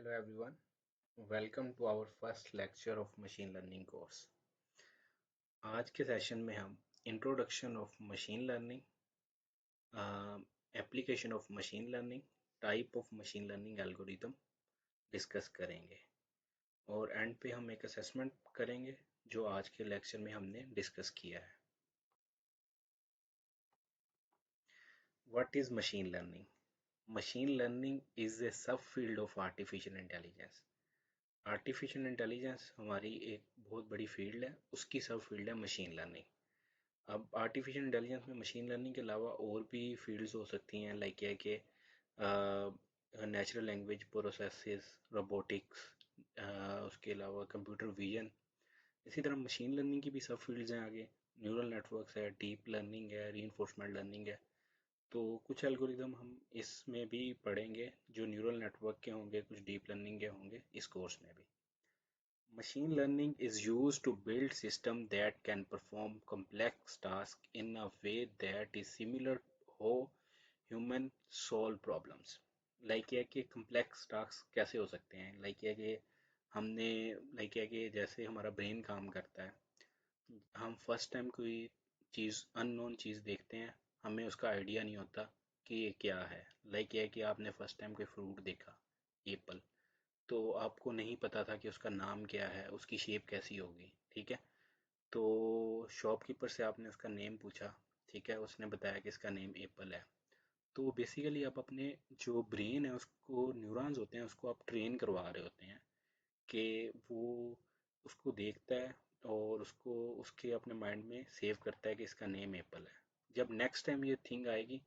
Hello everyone, welcome to our first lecture of machine learning course. आज के session में हम introduction of machine learning, application of machine learning, type of machine learning algorithm discuss करेंगे और and पे हम एक असेसमेंट करेंगे जो आज के लेक्चर में हमने डिस्कस किया है. What is machine learning? Machine learning is a sub field of artificial intelligence. Artificial intelligence हमारी एक बहुत बड़ी फील्ड है, उसकी सब फील्ड है मशीन लर्निंग. अब आर्टिफिशियल इंटेलिजेंस में मशीन लर्निंग के अलावा और भी फील्ड्स हो सकती हैं, लाइक है कि नेचुरल लैंग्वेज प्रोसेसेस, रोबोटिक्स, उसके अलावा कंप्यूटर विजन. इसी तरह मशीन लर्निंग की भी सब फील्ड्स हैं आगे. न्यूरल नेटवर्क्स है, डीप लर्निंग है, रीइंफोर्समेंट लर्निंग है. तो कुछ एल्गोरिदम हम इसमें भी पढ़ेंगे जो न्यूरल नेटवर्क के होंगे, कुछ डीप लर्निंग के होंगे इस कोर्स में भी. Machine learning is used to build systems that can perform complex tasks in a way that is similar how human solve problems. Like ये कि complex tasks कैसे हो सकते हैं? Like ये कि हमने like ये कि जैसे हमारा ब्रेन काम करता है, हम फर्स्ट टाइम कोई चीज़ अननोन चीज़ देखते हैं, हमें उसका आइडिया नहीं होता कि ये क्या है. लाइक ये है कि आपने फर्स्ट टाइम कोई फ्रूट देखा, एप्पल, तो आपको नहीं पता था कि उसका नाम क्या है, उसकी शेप कैसी होगी. ठीक है, तो शॉपकीपर से आपने उसका नेम पूछा. ठीक है, उसने बताया कि इसका नेम एप्पल है. तो बेसिकली आप अपने जो ब्रेन है उसको, न्यूरॉन्स होते हैं, उसको आप ट्रेन करवा रहे होते हैं कि वो उसको देखता है और उसको उसके अपने माइंड में सेव करता है कि इसका नेम एप्पल है. जब नेक्स्ट टाइम ये थिंग आएगी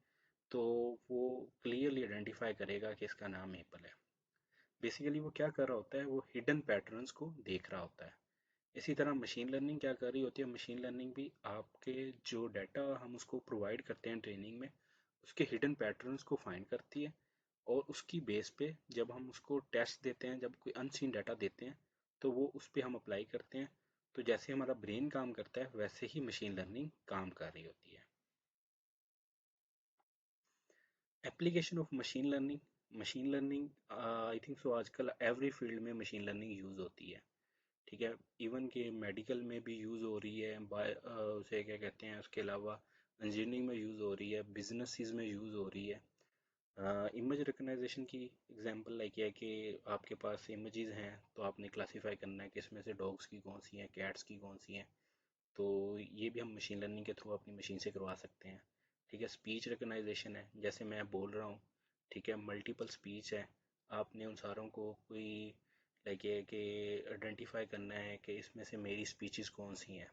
तो वो क्लियरली आइडेंटिफाई करेगा कि इसका नाम एप्पल है. बेसिकली वो क्या कर रहा होता है, वो हिडन पैटर्न्स को देख रहा होता है. इसी तरह मशीन लर्निंग क्या कर रही होती है, मशीन लर्निंग भी आपके जो डाटा हम उसको प्रोवाइड करते हैं ट्रेनिंग में, उसके हिडन पैटर्न्स को फाइंड करती है और उसकी बेस पे जब हम उसको टेस्ट देते हैं, जब कोई अनसीन डाटा देते हैं, तो वो उस पर हम अप्लाई करते हैं. तो जैसे हमारा ब्रेन काम करता है वैसे ही मशीन लर्निंग काम कर रही होती है. Application of machine learning I think so आजकल एवरी फील्ड में मशीन लर्निंग यूज़ होती है. ठीक है, इवन के मेडिकल में भी यूज़ हो रही है, उसे क्या कहते हैं, उसके अलावा इंजीनियरिंग में यूज़ हो रही है, बिजनेसिस में यूज़ हो रही है. इमेज रिकग्नाइजेशन की एग्जांपल लाइक है कि आपके पास इमेजेस हैं तो आपने क्लासीफाई करना है कि इसमें से डॉग्स की कौन सी हैं, कैट्स की कौन सी हैं. तो ये भी हम मशीन लर्निंग के थ्रू अपनी मशीन से करवा सकते हैं. ठीक है, स्पीच रिकग्नाइजेशन है, जैसे मैं बोल रहा हूँ, ठीक है, मल्टीपल स्पीच है, आपने उन सारों को कोई लाइक ये कि आइडेंटिफाई करना है कि इसमें से मेरी स्पीचेस कौन सी हैं.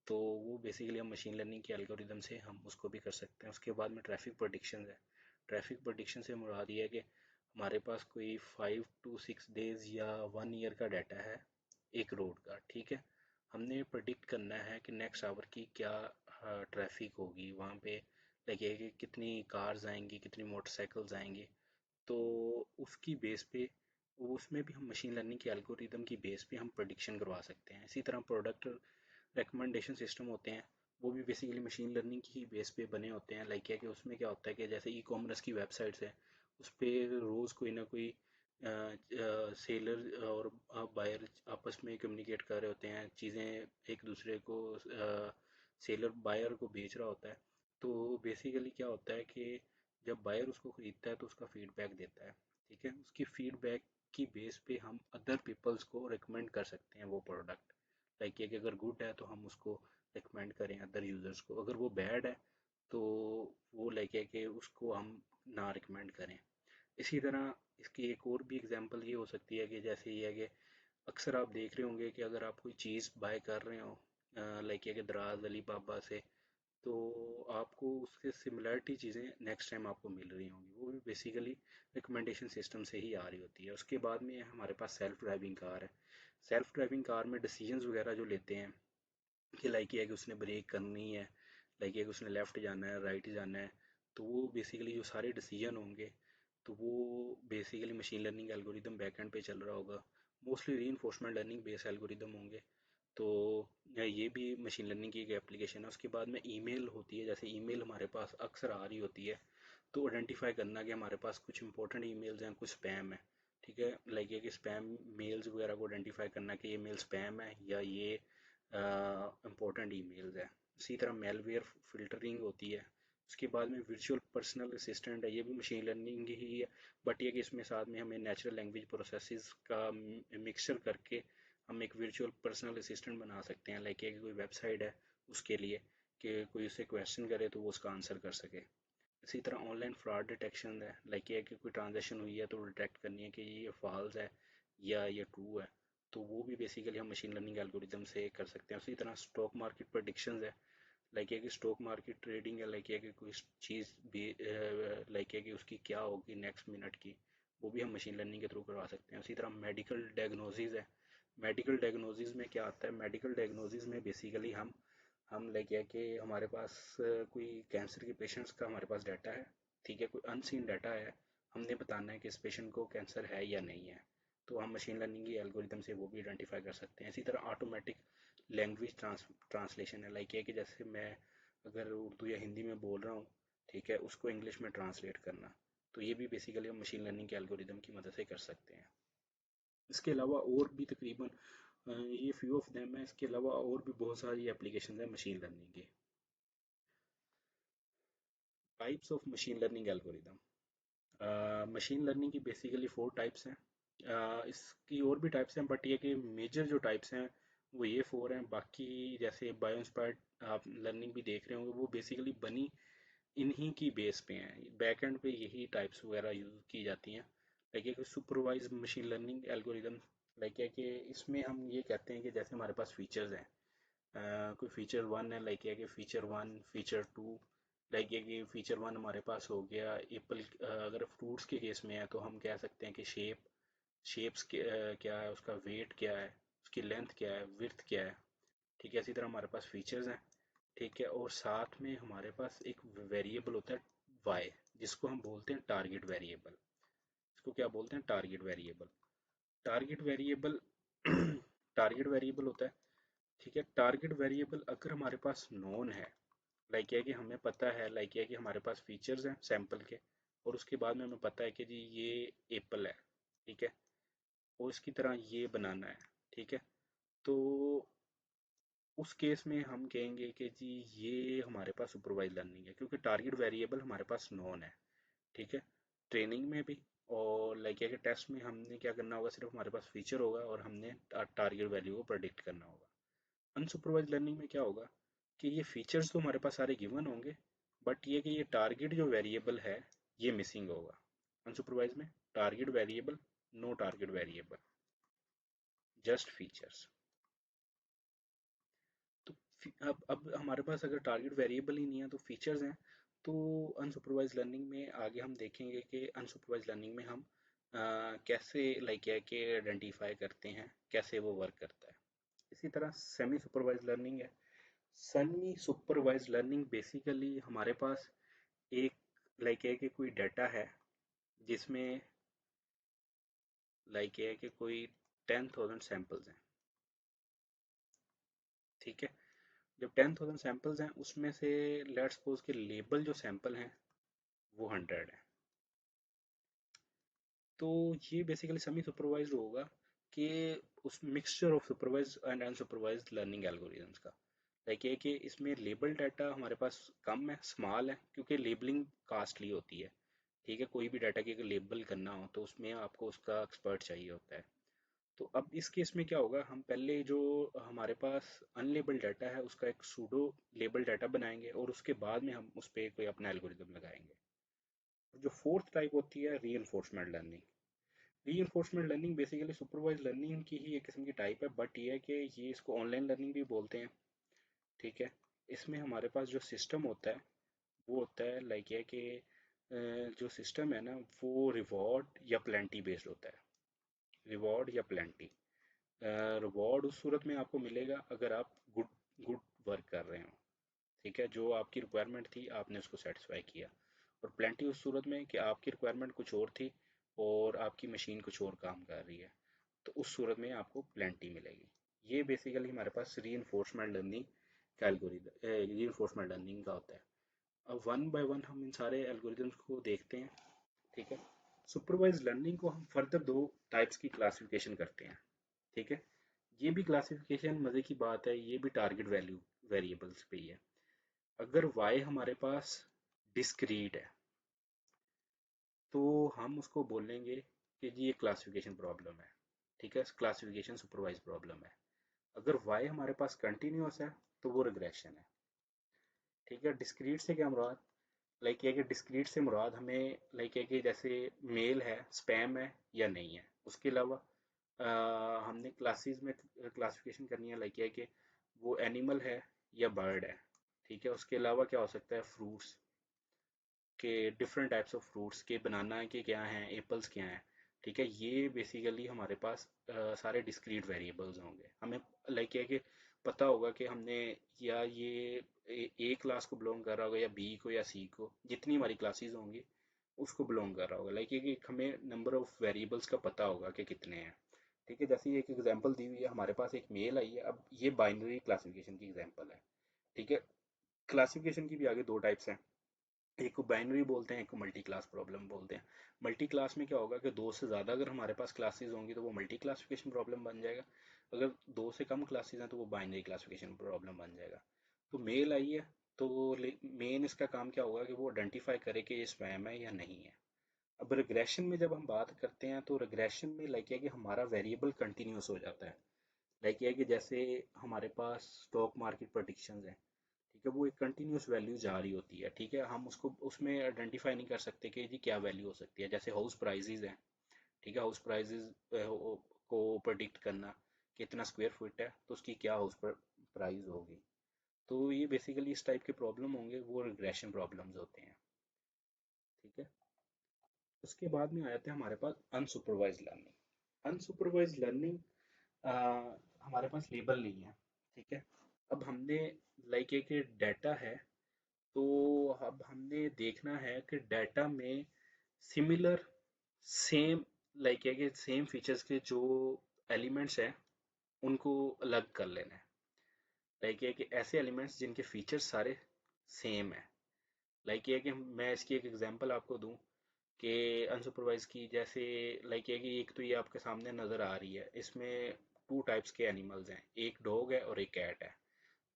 तो वो बेसिकली हम मशीन लर्निंग के एल्गोरिदम से हम उसको भी कर सकते हैं. उसके बाद में ट्रैफिक प्रेडिक्शन है. ट्रैफिक प्रेडिक्शन से मुराद ये है कि हमारे पास कोई 5 to 6 days या 1 year का डाटा है एक रोड का. ठीक है, हमने प्रेडिक्ट करना है कि नेक्स्ट आवर की क्या ट्रैफिक होगी वहाँ पे, लाइक ये कि कितनी कार्स आएंगी, कितनी मोटरसाइकिल्स आएंगी. तो उसकी बेस पे, उसमें भी हम मशीन लर्निंग के एल्गोरिदम की बेस पे हम प्रेडिक्शन करवा सकते हैं. इसी तरह प्रोडक्ट रिकमेंडेशन सिस्टम होते हैं, वो भी बेसिकली मशीन लर्निंग की बेस पे बने होते हैं. लाइक है कि उसमें क्या होता है कि जैसे ई कॉमर्स की वेबसाइट्स है, उस पर रोज़ कोई ना कोई सेलर और बायर आपस में कम्युनिकेट कर रहे होते हैं, चीज़ें एक दूसरे को सेलर बायर को बेच रहा होता है. तो बेसिकली क्या होता है कि जब बायर उसको ख़रीदता है तो उसका फीडबैक देता है. ठीक है, उसकी फीडबैक की बेस पे हम अदर पीपल्स को रिकमेंड कर सकते हैं वो प्रोडक्ट. लाइक ये कि अगर गुड है तो हम उसको रिकमेंड करें अदर यूज़र्स को, अगर वो बैड है तो वो लाइक है कि उसको हम ना रिकमेंड करें. इसी तरह इसकी एक और भी एग्जांपल ये हो सकती है कि जैसे ये है कि अक्सर आप देख रहे होंगे कि अगर आप कोई चीज़ बाय कर रहे हो लाइक ये कि दराज अली बाबा से, तो आपको उसके सिमिलरिटी चीज़ें नेक्स्ट टाइम आपको मिल रही होंगी, वो भी बेसिकली रिकमेंडेशन सिस्टम से ही आ रही होती है. उसके बाद में हमारे पास सेल्फ ड्राइविंग कार है. सेल्फ ड्राइविंग कार में डिसीजंस वगैरह जो लेते हैं कि लाइक ये है कि उसने ब्रेक करनी है, लाइक ये कि उसने लेफ़्ट जाना है, राइट जाना है, तो वो बेसिकली जो सारे डिसीजन होंगे तो वो basically machine learning algorithm backend पे चल रहा होगा. Mostly reinforcement learning based algorithm होंगे. तो ये भी मशीन लर्निंग की एक एप्लीकेशन है. उसके बाद में ईमेल होती है, जैसे ईमेल हमारे पास अक्सर आ रही होती है, तो आइडेंटिफाई करना कि हमारे पास कुछ इंपॉर्टेंट ईमेल्स हैं, कुछ स्पैम है. ठीक है, लाइक ये कि स्पैम मेल्स वगैरह को आइडेंटिफाई करना कि ये मेल स्पैम है या ये इम्पोर्टेंट ईमेल्स है। इसी तरह मेलवेयर फिल्टरिंग होती है। उसके बाद में वर्चुअल पर्सनल असिस्टेंट है, ये भी मशीन लर्निंग ही है, बट ये कि इसमें साथ में हमें नेचुरल लैंग्वेज प्रोसेसेस का मिक्सचर करके हम एक वर्चुअल पर्सनल असिस्टेंट बना सकते हैं। लाइक एक कोई वेबसाइट है उसके लिए कि कोई उसे क्वेश्चन करे तो वो उसका आंसर कर सके। इसी तरह ऑनलाइन फ्रॉड डिटेक्शन है, लाइक ये कि कोई ट्रांजेक्शन हुई है तो डिटेक्ट करनी है कि ये फॉल्स है या ये ट्रू है, तो वो भी बेसिकली हम मशीन लर्निंग एल्गोरिदम से कर सकते हैं। उसी तरह स्टॉक मार्केट प्रेडिक्शंस है, लाइक ये कि स्टॉक मार्केट ट्रेडिंग है, लाइक ये कि कोई चीज़ भी लाइक ये कि उसकी क्या होगी नेक्स्ट मिनट की, वो भी हम मशीन लर्निंग के थ्रू करवा सकते हैं। उसी तरह मेडिकल डायग्नोसिस है। मेडिकल डायग्नोसिस में क्या आता है, मेडिकल डायग्नोसिस में बेसिकली हम लाइक है कि हमारे पास कोई कैंसर के पेशेंट्स का हमारे पास डाटा है, ठीक है, कोई अनसीन डाटा है, हमने बताना है कि इस पेशेंट को कैंसर है या नहीं है, तो हम मशीन लर्निंग की एल्गोरिदम से वो भी आइडेंटिफाई कर सकते हैं। इसी तरह ऑटोमेटिक लैंग्वेज ट्रांसलेशन है, लाइक ये कि जैसे मैं अगर उर्दू या हिंदी में बोल रहा हूँ, ठीक है, उसको इंग्लिश में ट्रांसलेट करना, तो ये भी बेसिकली हम मशीन लर्निंग के एल्गोरिदम की मदद से कर सकते हैं। इसके अलावा और भी तकरीबन ये फ्यू ऑफ देम है, इसके अलावा और भी बहुत सारी एप्लीकेशन है मशीन लर्निंग की। Types of machine learning algorithm, machine learning की बेसिकली 4 टाइप्स हैं। इसकी और भी टाइप्स हैं, बट ये कि मेजर जो टाइप्स हैं वो ये 4 हैं। बाकी जैसे बायो इंस्पायर्ड आप लर्निंग भी देख रहे होंगे, वो बेसिकली बनी इन्हीं की बेस पे हैं, बैक एंड पे यही टाइप्स वगैरह यूज़ की जाती हैं। लाइक एक supervise machine learning algorithm, like है कि इसमें हम ये कहते हैं कि जैसे हमारे पास फीचर्स हैं, कोई फीचर वन है, लाइक है कि feature one, feature two, like है कि फीचर वन हमारे पास हो गया एप्पल, अगर फ्रूट्स के केस में है तो हम कह सकते हैं कि शेप्स क्या है, उसका वेट क्या है, उसकी लेंथ क्या है, विड्थ क्या है, ठीक है। इसी तरह हमारे पास फीचर्स हैं, ठीक है, और साथ में हमारे पास एक वेरिएबल होता है वाई, जिसको हम बोलते हैं टारगेट वेरिएबल। इसको क्या बोलते हैं, target variable. Target variable target variable होता है, ठीक है। टारगेट वेरिएबल अगर हमारे पास नोन है, लाइक है कि हमें पता है, लाइक है कि हमारे पास फीचर्स हैं सैंपल के, और उसके बाद में हमें पता है कि जी ये एप्पल है, ठीक है, और इसकी तरह ये बनाना है, ठीक है, तो उस केस में हम कहेंगे कि जी ये हमारे पास सुपरवाइज लर्निंग है, क्योंकि टारगेट वेरिएबल हमारे पास नॉन है, ठीक है। ट्रेनिंग में भी और लाइक है कि टेस्ट में हमने क्या करना होगा, सिर्फ हमारे पास फीचर होगा और हमने टारगेट वैल्यू को प्रेडिक्ट करना होगा। अनसुपरवाइज लर्निंग में क्या होगा कि ये फीचर्स तो हमारे पास सारे गिवन होंगे, बट ये कि ये टारगेट जो वेरिएबल है ये मिसिंग होगा। अनसुपरवाइज में target variable, no target variable, just features. तो अब हमारे पास अगर टारगेट वेरिएबल ही नहीं है तो फीचर्स हैं, तो अनसुपरवाइज लर्निंग में आगे हम देखेंगे कि अनसुपरवाइज लर्निंग में हम कैसे लाइक है कि आइडेंटिफाई करते हैं, कैसे वो वर्क करता है। इसी तरह सेमी सुपरवाइज लर्निंग है। सेमी सुपरवाइज लर्निंग बेसिकली हमारे पास एक लाइक है कि कोई डाटा है जिसमें लाइक है कि कोई 10,000 सैंपल्स हैं, ठीक है। जब 10,000 सैंपल्स हैं उसमें से लेट्स सपोज के लेबल जो सैंपल हैं वो 100 है, तो ये बेसिकली सेमी सुपरवाइज्ड होगा कि उस mixture of supervised and unsupervised learning algorithms का। लाइक ये कि इसमें लेबल डाटा हमारे पास कम है, स्मॉल है, क्योंकि लेबलिंग कास्टली होती है, ठीक है। कोई भी डाटा की अगर लेबल करना हो तो उसमें आपको उसका एक्सपर्ट चाहिए होता है। तो अब इस केस में क्या होगा, हम पहले जो हमारे पास अनलेबल डाटा है उसका एक सूडो लेबल डाटा बनाएंगे और उसके बाद में हम उस पर कोई अपना एल्गोरिदम लगाएंगे। जो फोर्थ टाइप होती है री learning. Reinforcement learning basically supervise learning की ही एक किस्म की टाइप है, बट ये है कि ये इसको ऑनलाइन लर्निंग भी बोलते हैं, ठीक है। इसमें हमारे पास जो सिस्टम होता है वो होता है लाइक है कि जो सिस्टम है ना वो रिवॉर्ड या प्लेंटी बेस्ड होता है। रिवॉर्ड या प्लेंटी, रिवॉर्ड उस सूरत में आपको मिलेगा अगर आप गुड गुड वर्क कर रहे हो, ठीक है, जो आपकी रिक्वायरमेंट थी आपने उसको सेटिस्फाई किया। और प्लेंटी उस सूरत में कि आपकी रिक्वायरमेंट कुछ और थी और आपकी मशीन कुछ और काम कर रही है, तो उस सूरत में आपको प्लेंटी मिलेगी। ये बेसिकली हमारे पास री इन्फोर्समेंट लर्निंग का होता है। अब वन बाय वन हम इन सारे एल्गोरिदम्स को देखते हैं, ठीक है। सुपरवाइज लर्निंग को हम फर्दर दो टाइप्स की क्लासिफिकेशन करते हैं, ठीक है। ये भी क्लासिफिकेशन मजे की बात है, ये भी टारगेट वैल्यू वेरिएबल्स पे ही है। अगर y हमारे पास डिस्क्रीट है तो हम उसको बोलेंगे कि जी ये क्लासिफिकेशन प्रॉब्लम है, ठीक है, क्लासिफिकेशन सुपरवाइज प्रॉब्लम है। अगर y हमारे पास कंटिन्यूस है तो वो रिग्रेशन है, ठीक है। डिस्क्रीट से क्या मुराद, लाइक ये कि डिस्क्रीट से मुराद हमें लाइक है कि जैसे मेल है, स्पैम है या नहीं है। उसके अलावा हमने क्लासेस में क्लासिफिकेशन करनी है, लाइक है कि वो एनिमल है या बर्ड है, ठीक है। उसके अलावा क्या हो सकता है, फ्रूट्स के डिफरेंट टाइप्स ऑफ फ्रूट्स के, बनाना के क्या हैं, एप्पल्स क्या हैं, ठीक है। ये बेसिकली हमारे पास सारे डिस्क्रीट वेरिएबल्स होंगे। हमें लाइक है कि पता होगा कि हमने या ये ए क्लास को बिलोंग कर रहा होगा या बी को या सी को, जितनी हमारी क्लासेस होंगी उसको बिलोंग कर रहा होगा। लाइक ये कि हमें नंबर ऑफ वेरिएबल्स का पता होगा कि कितने हैं, ठीक है। जैसे ये एक एग्जांपल दी हुई है, हमारे पास एक मेल आई है, अब ये बाइनरी क्लासिफिकेशन की एग्जांपल है, ठीक है। क्लासिफिकेशन की भी आगे दो टाइप्स हैं, एक को बाइनरी बोलते हैं, एक को मल्टी क्लास प्रॉब्लम बोलते हैं। मल्टी क्लास में क्या होगा कि दो से ज़्यादा अगर हमारे पास क्लासेस होंगी तो वो मल्टी क्लासिफिकेशन प्रॉब्लम बन जाएगा। अगर दो से कम क्लासेस हैं तो वो बाइनरी क्लासिफिकेशन प्रॉब्लम बन जाएगा। तो मेल आई है तो मेन इसका काम क्या होगा कि वो आइडेंटिफाई करे कि ये स्पैम है या नहीं है। अब रिग्रेशन में जब हम बात करते हैं तो रिग्रेशन में लाइक है कि हमारा वेरिएबल कंटिन्यूस हो जाता है। लाइक है कि जैसे हमारे पास स्टॉक मार्केट प्रेडिक्शंस हैं, ठीक है, वो एक कंटिन्यूस वैल्यू जा रही होती है, ठीक है। हम उसको उसमें आइडेंटिफाई नहीं कर सकते कि जी क्या वैल्यू हो सकती है। जैसे हाउस प्राइजेज हैं, ठीक है, हाउस प्राइजेज को प्रेडिक्ट करना कितना स्क्वायर फुट है तो उसकी क्या हाउस प्राइस होगी। तो ये बेसिकली इस टाइप के प्रॉब्लम होंगे, वो रिग्रेशन प्रॉब्लम्स होते हैं, ठीक है। उसके बाद में आ जाते हैं हमारे पास अनसुपरवाइज लर्निंग। अनसुपरवाइज लर्निंग हमारे पास लेबल नहीं है, ठीक है। अब हमने लाइक एक डाटा है, तो अब हमने देखना है कि डाटा में सिमिलर सेम लाइक है कि सेम फीचर्स के जो एलिमेंट्स हैं उनको अलग कर लेना है। लाइक है कि ऐसे एलिमेंट्स जिनके फीचर्स सारे सेम है। लाइक है कि मैं इसकी एक एग्जांपल आपको दूं कि अनसुपरवाइज की, जैसे लाइक है कि एक तो ये आपके सामने नज़र आ रही है, इसमें टू टाइप्स के एनिमल्स हैं, एक डॉग है और एक कैट है।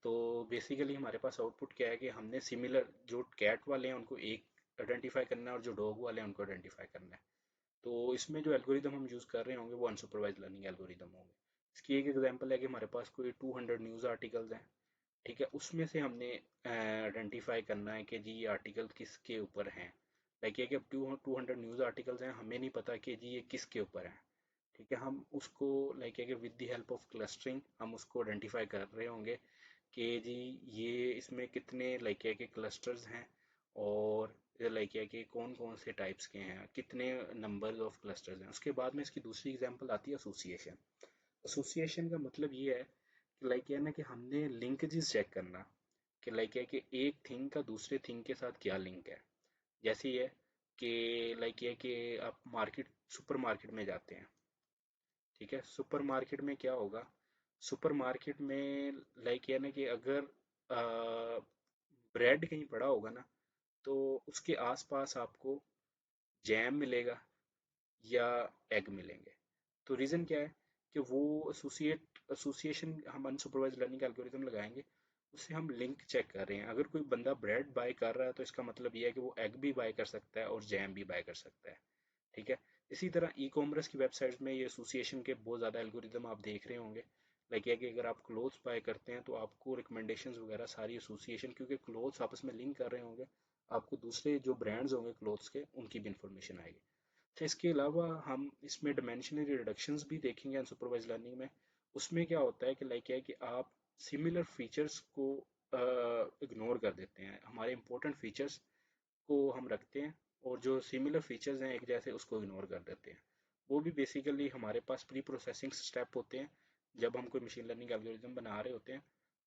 तो बेसिकली हमारे पास आउटपुट क्या है कि हमने सिमिलर जो कैट वाले हैं उनको एक आइडेंटिफाई करना है और जो डॉग वाले हैं उनको आइडेंटिफाई करना है। तो इसमें जो एल्गोरिदम हम यूज़ कर रहे होंगे वो अनसुपरवाइज लर्निंग एल्गोरिदम होंगे। इसकी एक एग्जांपल है कि हमारे पास कोई 200 न्यूज़ आर्टिकल्स हैं, ठीक है। उसमें से हमने आइडेंटिफाई करना है कि जी ये आर्टिकल किसके ऊपर हैं। लाइक ये कि अब 200 न्यूज़ आर्टिकल्स हैं, हमें नहीं पता कि जी ये किसके ऊपर है, ठीक है। हम उसको लाइक है कि with the help of clustering हम उसको आइडेंटिफाई कर रहे होंगे कि जी ये इसमें कितने लाइक है कि क्लस्टर्स हैं, और लाइक है कि कौन कौन से टाइप्स के हैं, कितने नंबर ऑफ क्लस्टर्स हैं। उसके बाद में इसकी दूसरी एग्जांपल आती है एसोसिएशन। एसोसिएशन का मतलब ये है कि लाइक है ना कि हमने लिंकेजेस चेक करना कि लाइक है कि एक थिंग का दूसरे थिंग के साथ क्या लिंक है। जैसे ये कि लाइक ये कि आप मार्केट सुपर मार्केट में जाते हैं, ठीक है। सुपर मार्केट में क्या होगा, सुपर मार्केट में लाइक ये ना कि अगर ब्रेड कहीं पड़ा होगा ना तो उसके आसपास आपको जैम मिलेगा या एग मिलेंगे। तो रीज़न क्या है कि वो एसोसिएशन हम अनसुपरवाइज लर्निंग एल्गोरिथम लगाएंगे, उससे हम लिंक चेक कर रहे हैं। अगर कोई बंदा ब्रेड बाय कर रहा है तो इसका मतलब ये है कि वो एग भी बाय कर सकता है और जैम भी बाय कर सकता है, ठीक है। इसी तरह ई कॉमर्स की वेबसाइट्स में ये एसोसिएशन के बहुत ज़्यादा एल्गोरिदम आप देख रहे होंगे। लाइक है कि अगर आप क्लोथ्स बाय करते हैं तो आपको रिकमेंडेशंस वगैरह सारी एसोसिएशन, क्योंकि क्लोथ्स आपस में लिंक कर रहे होंगे, आपको दूसरे जो ब्रांड्स होंगे क्लोथ्स के उनकी भी इंफॉर्मेशन आएगी। तो इसके अलावा हम इसमें डायमेंशनल रिडक्शंस भी देखेंगे अनसुपरवाइज लर्निंग में। उसमें क्या होता है कि लाइक है कि आप सिमिलर फीचर्स को इग्नोर कर देते हैं, हमारे इंपॉर्टेंट फीचर्स को हम रखते हैं और जो सिमिलर फीचर्स हैं एक जैसे उसको इग्नोर कर देते हैं। वो भी बेसिकली हमारे पास प्री प्रोसेसिंग स्टेप होते हैं जब हम कोई मशीन लर्निंग एल्गोरिदम बना रहे होते हैं।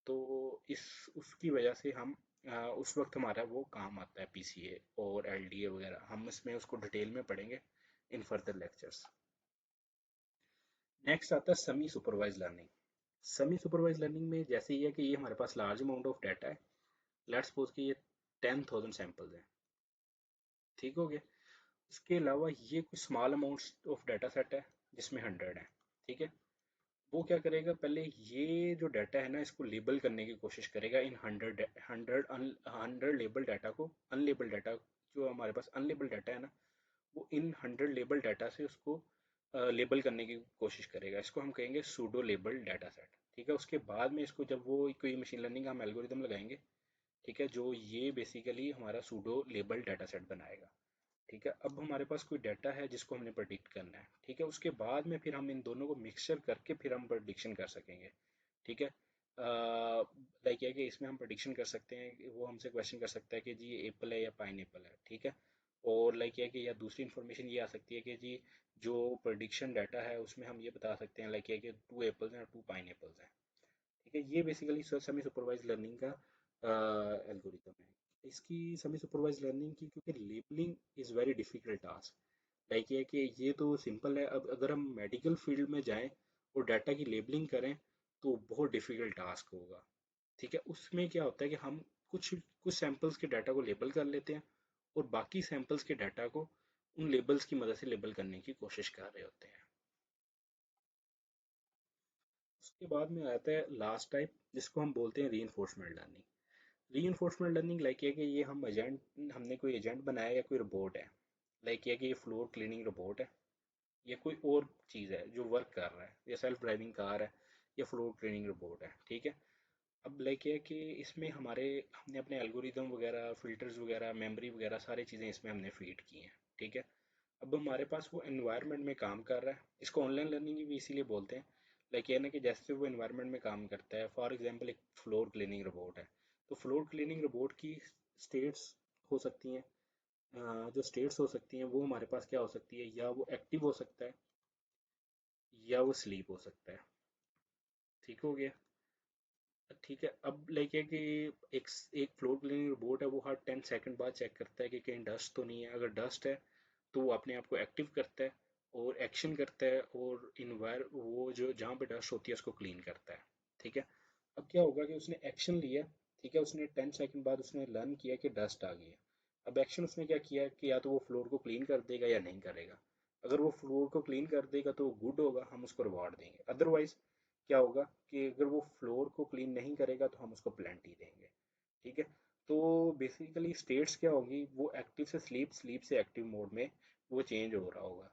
तो इस उसकी वजह से हम उस वक्त हमारा वो काम आता है पीसीए और एलडीए वगैरह, हम इसमें उसको डिटेल में पढ़ेंगे इन फर्दर लेक्चर्स। नेक्स्ट आता है semi supervise learning. Semi supervise learning में जैसे ये है कि ये हमारे पास लार्ज अमाउंट ऑफ डाटा है। लेट्स सपोज कि ये 10,000 सैंपल्स हैं, ठीक हो गया। इसके अलावा ये कुछ small amounts of data set है जिसमें 100 है, ठीक है। वो क्या करेगा, पहले ये जो डाटा है ना इसको लेबल करने की कोशिश करेगा इन 100 लेबल डाटा को, अनलेबल डाटा, जो हमारे पास अनलेबल डाटा है ना, वो इन 100 लेबल डाटा से उसको लेबल करने की कोशिश करेगा। इसको हम कहेंगे सूडो लेबल डाटा सेट, ठीक है। उसके बाद में इसको जब वो कोई मशीन लर्निंग का हम एल्गोरिदम लगाएंगे, ठीक है, जो ये बेसिकली हमारा सूडो लेबल डाटा सेट बनाएगा, ठीक है। अब हमारे पास कोई डाटा है जिसको हमने प्रेडिक्ट करना है, ठीक है। उसके बाद में फिर हम इन दोनों को मिक्सचर करके फिर हम प्रेडिक्शन कर सकेंगे, ठीक है। लाइक है कि इसमें हम प्रेडिक्शन कर सकते हैं कि वो हमसे क्वेश्चन कर सकता है कि जी ये एप्पल है या पाइन एप्पल है, ठीक है। और लाइक है कि या दूसरी इन्फॉर्मेशन ये आ सकती है कि जी जो प्रेडिक्शन डाटा है उसमें हम ये बता सकते हैं लाइक है कि 2 एप्पल्स हैं और 2 पाइन एप्पल्स हैं, ठीक है। ये बेसिकली सेमी सुपरवाइज लर्निंग का एल्गोरिदम है। इसकी सेमी सुपरवाइज लर्निंग की, क्योंकि labelling is very difficult task, like ये कि ये तो सिंपल है। अब अगर हम मेडिकल फील्ड में जाएं और डाटा की लेबलिंग करें तो बहुत डिफिकल्ट टास्क होगा, ठीक है। उसमें क्या होता है कि हम कुछ कुछ सैंपल्स के डाटा को लेबल कर लेते हैं और बाकी सैंपल्स के डाटा को उन लेबल्स की मदद से लेबल करने की कोशिश कर रहे होते हैं। उसके बाद में आता है लास्ट टाइप, जिसको हम बोलते हैं reinforcement learning. Reinforcement learning like है कि ये हम एजेंट, हमने कोई एजेंट बनाया या कोई रोबोट है, लाइक है कि ये फ्लोर क्लीनिंग रोबोट है या कोई और चीज़ है जो वर्क कर रहा है, या सेल्फ ड्राइविंग कार है या फ्लोर क्लीनिंग रोबोट है, ठीक है। अब लाइक है कि इसमें हमारे हमने अपने एल्गोरिदम वगैरह, फिल्टर्स वगैरह, मेमोरी वगैरह सारी चीज़ें इसमें हमने फीड की हैं, ठीक है। अब हमारे पास वो एनवायरनमेंट में काम कर रहा है, इसको ऑनलाइन लर्निंग भी इसीलिए बोलते हैं। लाइक ये ना कि जैसे वो एनवायरनमेंट में काम करता है, फॉर एग्जांपल एक फ्लोर क्लीनिंग रोबोट है, तो फ्लोर क्लीनिंग रोबोट की स्टेट्स हो सकती हैं, जो स्टेट्स हो सकती हैं वो हमारे पास क्या हो सकती है, या वो एक्टिव हो सकता है या वो स्लीप हो सकता है, ठीक हो गया। ठीक है। अब लाइक है कि एक एक फ्लोर क्लीनिंग रोबोट है, वो हर 10 सेकंड बाद चेक करता है कि कहीं डस्ट तो नहीं है। अगर डस्ट है तो वो अपने आप को एक्टिव करता है और एक्शन करता है और इन्वायर वो जो जहाँ पे डस्ट होती है उसको क्लीन करता है, ठीक है। अब क्या होगा कि उसने एक्शन लिया, ठीक है, उसने 10 सेकंड बाद उसने लर्न किया कि डस्ट आ गई है। अब एक्शन उसने क्या किया कि या तो वो फ्लोर को क्लीन कर देगा या नहीं करेगा। अगर वो फ्लोर को क्लीन कर देगा तो गुड होगा, हम उसको रिवॉर्ड देंगे। अदरवाइज क्या होगा कि अगर वो फ्लोर को क्लीन नहीं करेगा तो हम उसको पेनल्टी देंगे, ठीक है। तो बेसिकली स्टेट्स क्या होगी, वो एक्टिव से स्लीप, स्लीप से एक्टिव मोड में वो चेंज हो रहा होगा।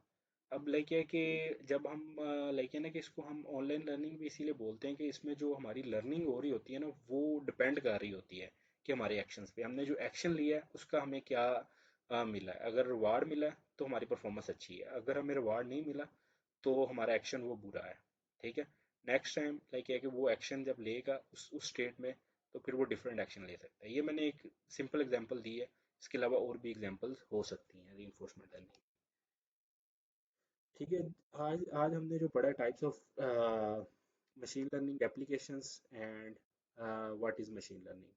अब लाइक है कि जब हम लाइक है ना कि इसको हम ऑनलाइन लर्निंग भी इसीलिए बोलते हैं कि इसमें जो हमारी लर्निंग हो रही होती है ना वो डिपेंड कर रही होती है कि हमारे एक्शंस पे, हमने जो एक्शन लिया है उसका हमें क्या मिला है। अगर रिवार्ड मिला है तो हमारी परफॉर्मेंस अच्छी है, अगर हमें रिवार्ड नहीं मिला तो हमारा एक्शन वो बुरा है, ठीक है। नेक्स्ट टाइम लाइक है कि वो एक्शन जब लेगा उस स्टेट में तो फिर वो डिफरेंट एक्शन ले सकता है। ये मैंने एक सिंपल एग्जांपल दी है, इसके अलावा और भी एग्जांपल्स हो सकती हैं रीइंफोर्समेंट लर्निंग, ठीक है। आज आज हमने जो पढ़ा types of machine learning applications and what is machine learning.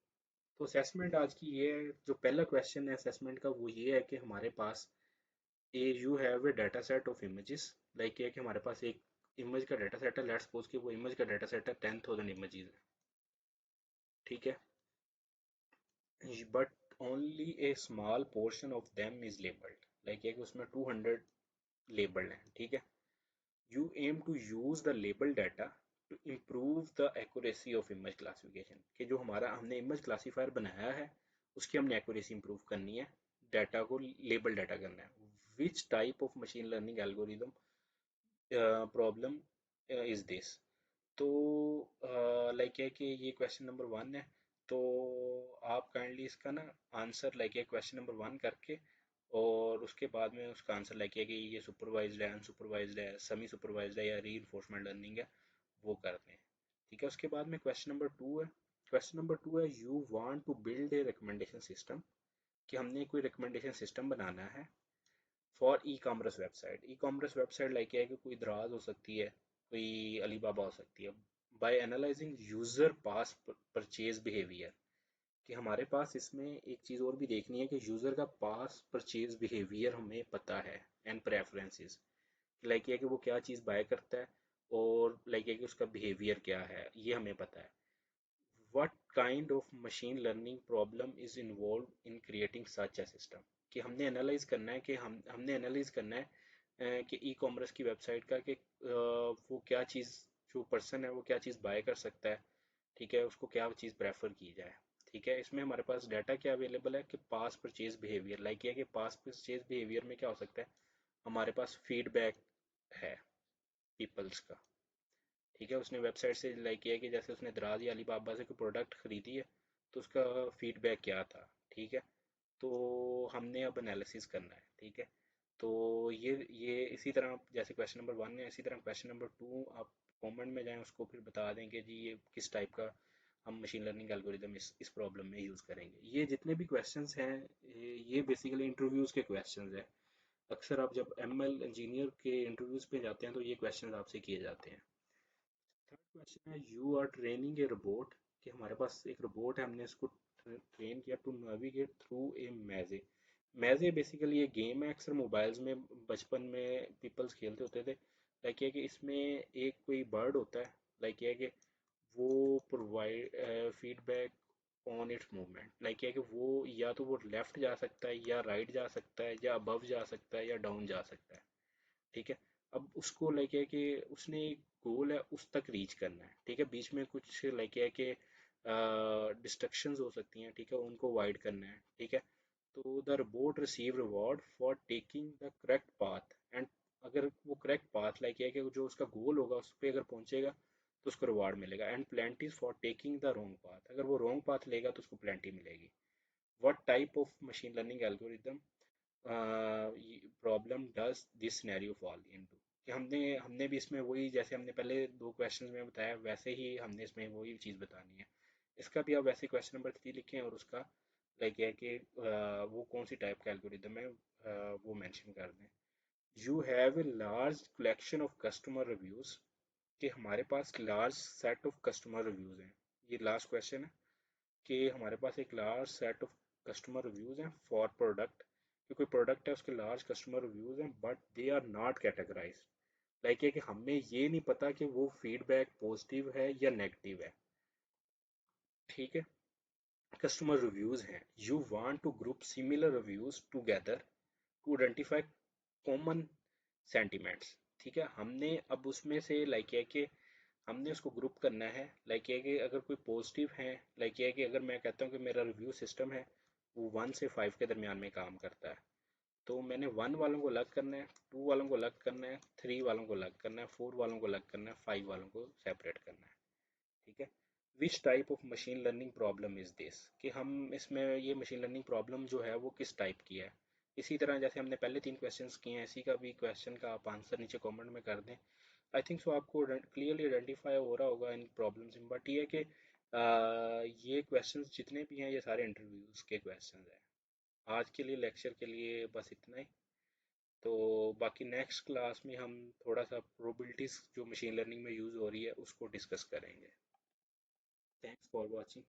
तो असेसमेंट आज की ये है, जो पहला क्वेश्चन है असेसमेंट का वो ये है कि हमारे पास you have a data set of images, like ये है कि हमारे पास एक इमेज का डाटा सेट है, लेट्स सपोज कि वो इमेज का डाटा सेट है 10,000 इमेजेस है, ठीक है। But only A small portion of them is labelled, like ये कि उसमें 200 लेबल्ड हैं, ठीक है। You aim to use the label data to improve the accuracy of image classification, कि जो हमारा हमने image classifier बनाया है उसकी हमने accuracy improve करनी है, डाटा को लेबल डाटा करना है। Which type of machine learning algorithm problem is this? तो लाइक है कि ये क्वेश्चन नंबर 1 है, तो आप काइंडली इसका ना आंसर लाइक है क्वेश्चन नंबर 1 करके और उसके बाद में उसका आंसर लाइक है कि ये सुपरवाइज्ड है, अनसुपरवाइज्ड है, सेमी सुपरवाइज्ड है या रीइंफोर्समेंट लर्निंग है, वो करते हैं, ठीक है। उसके बाद में क्वेश्चन नंबर 2 है। क्वेश्चन नंबर 2 है you want to build a recommendation system, कि हमने कोई रिकमेंडेशन सिस्टम बनाना है for e commerce website. E commerce website like है कि कोई दराज हो सकती है, कोई अलीबाबा हो सकती है। बाय एनालाइजिंग यूज़र पास परचेज बिहेवियर, कि हमारे पास इसमें एक चीज़ और भी देखनी है कि यूज़र का पास परचेज बिहेवियर हमें पता है एंड प्रेफरेंसेस, लाइक है कि वो क्या चीज़ बाय करता है और लाइक है कि उसका बिहेवियर क्या है ये हमें पता है। What kind of machine learning problem is involved in creating such a system, कि हमने एनालाइज करना है कि हमने एनालाइज करना है कि ई कॉमर्स की वेबसाइट का कि वो क्या चीज़, जो पर्सन है वो क्या चीज़ बाय कर सकता है, ठीक है, उसको क्या चीज़ प्रेफर की जाए। ठीक है, इसमें हमारे पास डाटा क्या अवेलेबल है कि पास परचेज बिहेवियर, लाइक ये कि पास परचेज बिहेवियर में क्या हो सकता है, हमारे पास फीडबैक है पीपल्स का। ठीक है, उसने वेबसाइट से लाइक किया कि जैसे उसने दराज या अलीबाबा से कोई प्रोडक्ट खरीदी है तो उसका फीडबैक क्या था। ठीक है, तो हमने अब एनालिसिस करना है। ठीक है, तो ये इसी तरह जैसे क्वेश्चन नंबर 1 है, इसी तरह क्वेश्चन नंबर 2 आप कमेंट में जाएं, उसको फिर बता दें कि जी ये किस टाइप का हम मशीन लर्निंग एल्गोरिदम इस प्रॉब्लम में यूज़ करेंगे। ये जितने भी क्वेश्चंस हैं ये बेसिकली इंटरव्यूज़ के क्वेश्चंस हैं। अक्सर आप जब एमएल इंजीनियर के इंटरव्यूज़ पे जाते हैं तो ये क्वेश्चंस आपसे किए जाते हैं। थर्ड क्वेश्चन है you are training a robot, कि हमारे पास एक रोबोट है, हमने इसको ट्रेन किया to navigate through a maze. Maze basically ये गेम है, अक्सर मोबाइल्स में बचपन में पीपल्स खेलते होते थे। लाइक ये कि इसमें एक कोई बर्ड होता है, लाइक ये कि वो provide feedback on it's movement, like ये कि वो या तो वो लेफ्ट जा सकता है या राइट जा सकता है या अबव जा सकता है या डाउन जा सकता है। ठीक है, अब उसको लाइक है कि उसने एक गोल है उस तक रीच करना है। ठीक है, बीच में कुछ लाइक है कि डिस्ट्रक्शंस हो सकती हैं, ठीक है, उनको अवॉइड करना है। ठीक है, तो the robot receive reward for taking the correct path and, अगर वो करेक्ट पाथ लाइक है कि जो उसका गोल होगा उस पर अगर पहुंचेगा तो उसको रिवार्ड मिलेगा, and penalties for taking the wrong path, अगर वो रॉन्ग पाथ लेगा तो उसको प्लेंटी मिलेगी। What type of machine learning algorithm problem does this scenario fall into, कि हमने हमने भी इसमें वही, जैसे हमने पहले दो क्वेश्चंस में बताया वैसे ही हमने इसमें वही चीज़ बतानी है। इसका भी आप वैसे क्वेश्चन नंबर 3 लिखें और उसका लाइक है कि वो कौन सी टाइप का एल्गोरिदम है वो मेंशन कर दें। You have a large collection of customer reviews, कि हमारे पास large set of customer reviews हैं। ये लास्ट क्वेश्चन है कि हमारे पास एक large set of customer reviews हैं फॉर प्रोडक्ट, कि कोई प्रोडक्ट है उसके लार्ज कस्टमर रिव्यूज़ हैं but they are not categorize, like है कि हमें ये नहीं पता कि वो फीडबैक पॉजिटिव है या नेगेटिव है। ठीक है, कस्टमर रिव्यूज़ हैं, you want to group similar reviews together to identify common sentiments. ठीक है, हमने अब उसमें से लाइक है कि हमने उसको ग्रुप करना है, लाइक ये कि अगर कोई पॉजिटिव है, लाइक ये कि अगर मैं कहता हूँ कि मेरा रिव्यू सिस्टम है वो 1 से 5 के दरमियान में काम करता है, तो मैंने 1 वालों को अलग करना है, 2 वालों को अलग करना है, 3 वालों को अलग करना है, 4 वालों को अलग करना है, 5 वालों को सेपरेट करना है। ठीक है, which type of machine learning problem is this, कि हम इसमें ये मशीन लर्निंग प्रॉब्लम जो है वो किस टाइप की है। इसी तरह जैसे हमने पहले 3 क्वेश्चंस किए हैं, इसी का भी क्वेश्चन का आप आंसर नीचे कमेंट में कर दें। आई थिंक सो आपको क्लियरली आइडेंटिफाई हो रहा होगा इन प्रॉब्लम्स में, बट ये है कि ये क्वेश्चंस जितने भी हैं ये सारे इंटरव्यूज के क्वेश्चंस हैं। आज के लिए लेक्चर के लिए बस इतना ही। तो बाकी नेक्स्ट क्लास में हम थोड़ा सा प्रोबेबिलिटीज जो मशीन लर्निंग में यूज़ हो रही है उसको डिस्कस करेंगे। Thanks for watching.